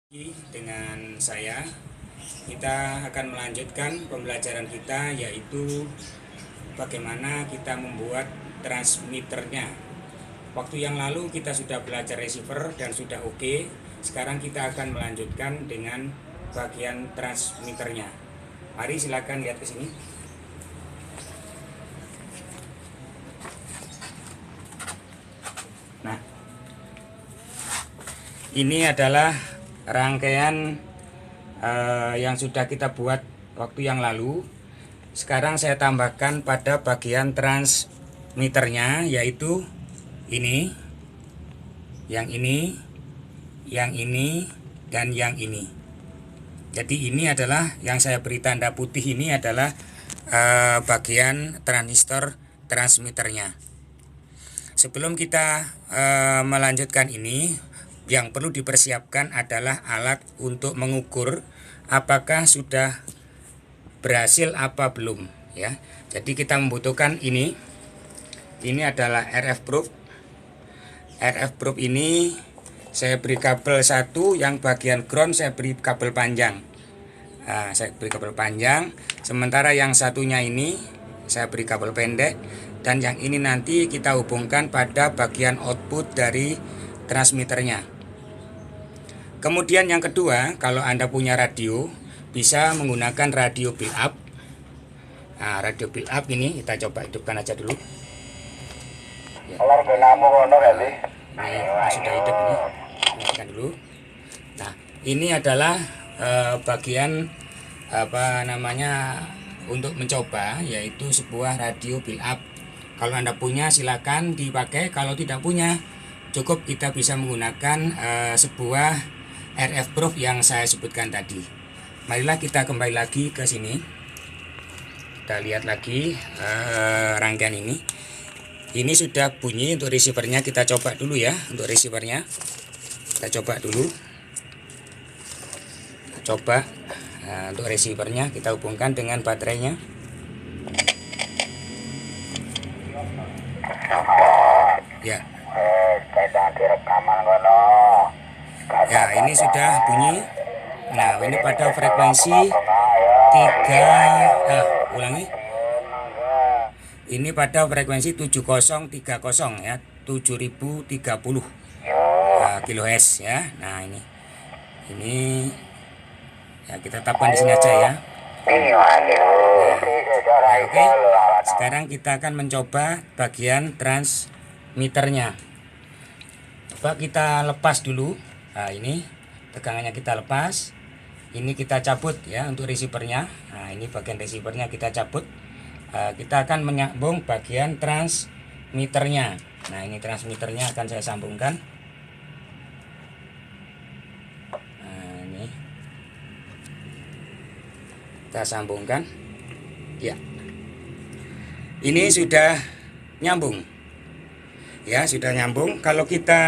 Dengan saya, kita akan melanjutkan pembelajaran kita, yaitu bagaimana kita membuat transmitternya. Waktu yang lalu kita sudah belajar receiver dan sudah oke. Sekarang kita akan melanjutkan dengan bagian transmitternya. Mari silakan lihat ke sini. Nah, ini adalah rangkaian yang sudah kita buat waktu yang lalu. Sekarang saya tambahkan pada bagian transmitternya, yaitu ini, yang ini, yang ini, dan yang ini. Jadi ini adalah yang saya beri tanda putih, ini adalah bagian transistor transmitternya. Sebelum kita melanjutkan ini, yang perlu dipersiapkan adalah alat untuk mengukur apakah sudah berhasil apa belum, ya. Jadi kita membutuhkan ini adalah RF probe. RF probe ini saya beri kabel satu, yang bagian ground saya beri kabel panjang. Saya beri kabel panjang, sementara yang satunya ini saya beri kabel pendek, dan yang ini nanti kita hubungkan pada bagian output dari transmitternya. Kemudian yang kedua, kalau Anda punya radio, bisa menggunakan radio build up. Nah, radio build up ini kita coba hidupkan aja dulu. Ya. Ini sudah hidup ini. Hidupkan dulu. Nah, ini adalah bagian untuk mencoba, yaitu sebuah radio build up. Kalau Anda punya silakan dipakai, kalau tidak punya cukup kita bisa menggunakan sebuah RF probe yang saya sebutkan tadi. Marilah kita kembali lagi ke sini. Kita lihat lagi rangkaian ini. Ini sudah bunyi untuk receivernya. Kita coba dulu ya untuk receivernya. Kita coba dulu. Coba untuk receivernya kita hubungkan dengan baterainya. Ya. Ya, ini sudah bunyi. Nah, ini pada frekuensi 3 ulangi. Ini pada frekuensi 7030 ya, 7030 kHz ya. Nah, ini ya, kita tetapkan di sini aja ya. Nah, oke. Sekarang kita akan mencoba bagian transmitternya. Coba kita lepas dulu. Nah, ini tegangannya kita lepas. Ini kita cabut ya untuk receivernya. Nah, ini bagian receivernya kita cabut. Kita akan menyambung bagian transmitternya. Nah, ini transmitternya akan saya sambungkan. Nah, ini kita sambungkan. Ya, ini sudah nyambung. Ya, sudah nyambung. Kalau kita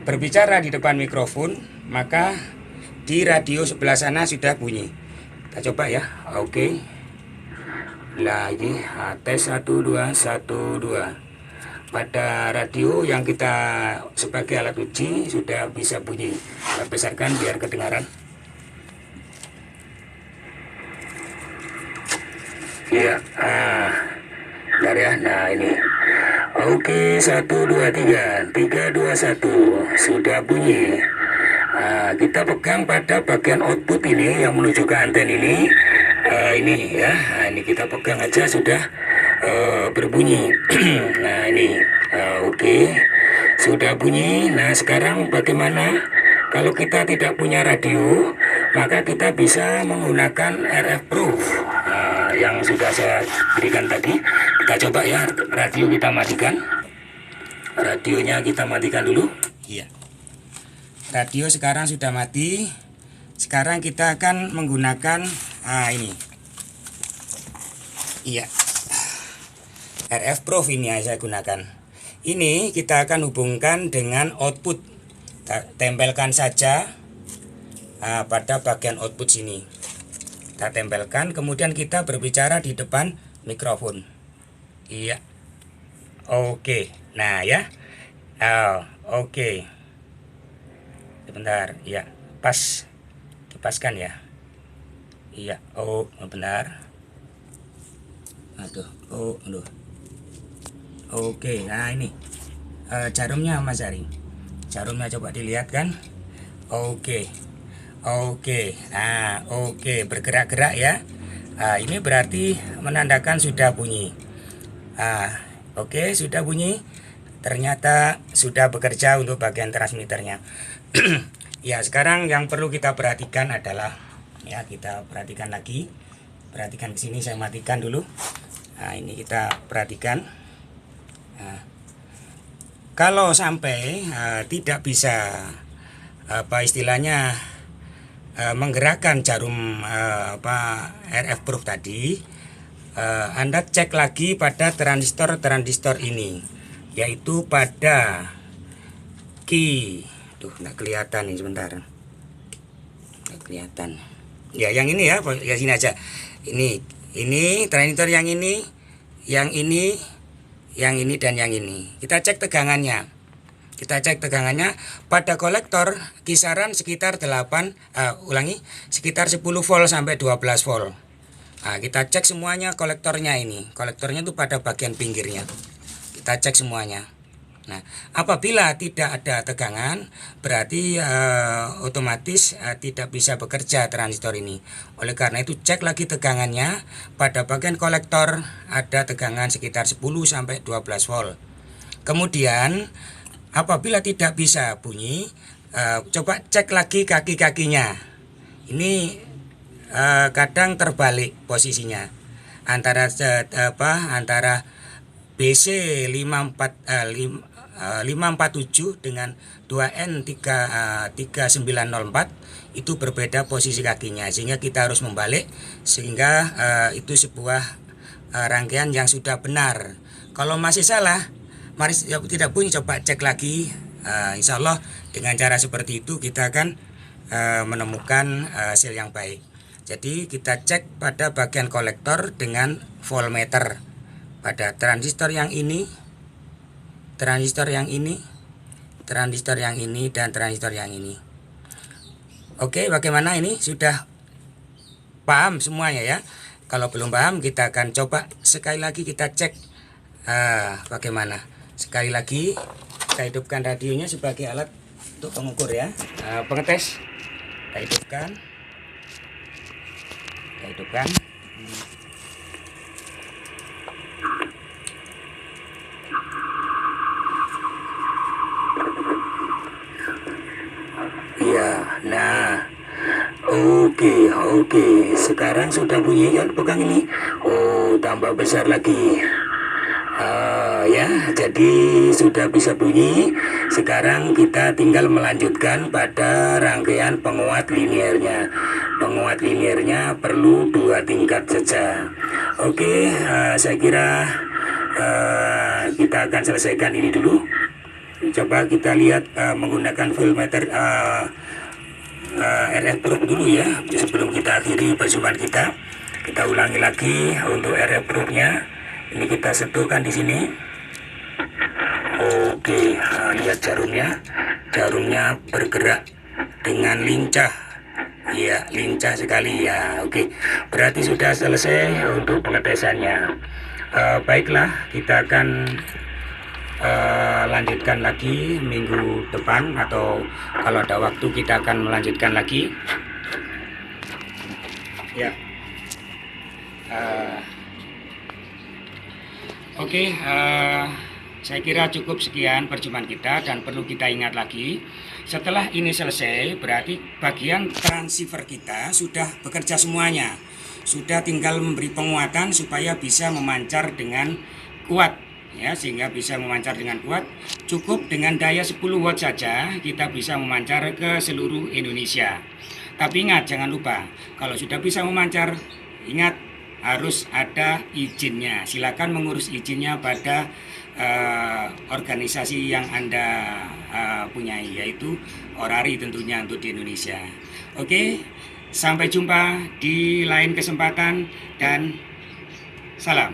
berbicara di depan mikrofon, maka di radio sebelah sana sudah bunyi. Kita coba ya. Oke. Lagi tes 1 2 1 2. Pada radio yang kita sebagai alat uji sudah bisa bunyi. Kita besarkan biar kedengaran. Ya. Bentar ya. Nah, ini. Oke, 1 2 3 3 2 1 sudah bunyi. Kita pegang pada bagian output ini yang menuju ke anten ini. Ini ya. Nah, ini kita pegang aja sudah berbunyi. Nah, ini oke, sudah bunyi. Nah, sekarang bagaimana kalau kita tidak punya radio? Maka kita bisa menggunakan RF probe yang sudah saya berikan tadi. Kita coba ya, radio kita matikan. Radionya kita matikan dulu. Iya. Radio sekarang sudah mati. Sekarang kita akan menggunakan ini. Iya. RF probe ini yang saya gunakan. Ini kita akan hubungkan dengan output. Kita tempelkan saja pada bagian output sini. Kita tempelkan, kemudian kita berbicara di depan mikrofon. Iya. Oke. Nah ya. Oke. Sebentar, ya. dipaskan ya. Iya, oh benar. Aduh, oh, aduh. Oke, nah ini jarumnya Mas Ari. Jarumnya coba dilihat kan. Oke, nah oke, bergerak-gerak ya. Ini berarti menandakan sudah bunyi. Oke, sudah bunyi. Ternyata sudah bekerja untuk bagian transmitternya. Ya, sekarang yang perlu kita perhatikan adalah, ya kita perhatikan lagi. Perhatikan ke sini, saya matikan dulu. Nah, ini kita perhatikan. Nah, kalau sampai tidak bisa apa istilahnya menggerakkan jarum RF probe tadi, Anda cek lagi pada transistor ini, yaitu pada key. Tuh nggak kelihatan nih, sebentar, nggak kelihatan ya. Yang ini ya sini aja. Ini transistor yang ini dan yang ini. Kita cek tegangannya. Pada kolektor kisaran sekitar sekitar 10 volt sampai 12 volt. Nah, kita cek semuanya kolektornya ini. Kolektornya itu pada bagian pinggirnya. Kita cek semuanya. Nah, apabila tidak ada tegangan, berarti otomatis tidak bisa bekerja transistor ini. Oleh karena itu, cek lagi tegangannya. Pada bagian kolektor ada tegangan sekitar 10 sampai 12 volt. Kemudian, apabila tidak bisa bunyi, coba cek lagi kaki-kakinya. Ini kadang terbalik posisinya. Antara BC 547 dengan 2N3904 itu berbeda posisi kakinya, sehingga kita harus membalik, sehingga itu sebuah rangkaian yang sudah benar. Kalau masih salah, mari tidak bunyi, coba cek lagi. Insya Allah dengan cara seperti itu kita akan menemukan hasil yang baik. Jadi kita cek pada bagian kolektor dengan voltmeter pada transistor yang ini, dan transistor yang ini. Oke, bagaimana ini? Sudah paham semuanya ya? Kalau belum paham, kita akan coba sekali lagi, kita cek bagaimana. Sekali lagi, kita hidupkan radionya sebagai alat untuk pengukur ya. Pengetes, kita hidupkan. Ya, nah, oke, sekarang sudah bunyi kan, pegang ini. Oh, tambah besar lagi. Ya, jadi sudah bisa bunyi. Sekarang kita tinggal melanjutkan pada rangkaian penguat linearnya. Penguat linearnya perlu 2 tingkat saja. Oke, saya kira kita akan selesaikan ini dulu. Coba kita lihat menggunakan voltmeter RF probe dulu ya, sebelum kita akhiri perjumpaan kita. Kita ulangi lagi untuk RF probe-nya. Ini kita sentuhkan di sini. Oke, lihat jarumnya bergerak dengan lincah. Ya, lincah sekali ya. Oke, berarti sudah selesai untuk pengetesannya. Baiklah, kita akan lanjutkan lagi minggu depan, atau kalau ada waktu kita akan melanjutkan lagi ya. Oke, saya kira cukup sekian perjumpaan kita, dan perlu kita ingat lagi, setelah ini selesai berarti bagian transceiver kita sudah bekerja semuanya, sudah tinggal memberi penguatan supaya bisa memancar dengan kuat ya, sehingga bisa memancar dengan kuat. Cukup dengan daya 10 watt saja kita bisa memancar ke seluruh Indonesia. Tapi ingat, jangan lupa, kalau sudah bisa memancar, ingat harus ada izinnya. Silakan mengurus izinnya pada organisasi yang Anda punyai, yaitu Orari tentunya untuk di Indonesia. Oke, sampai jumpa di lain kesempatan dan salam.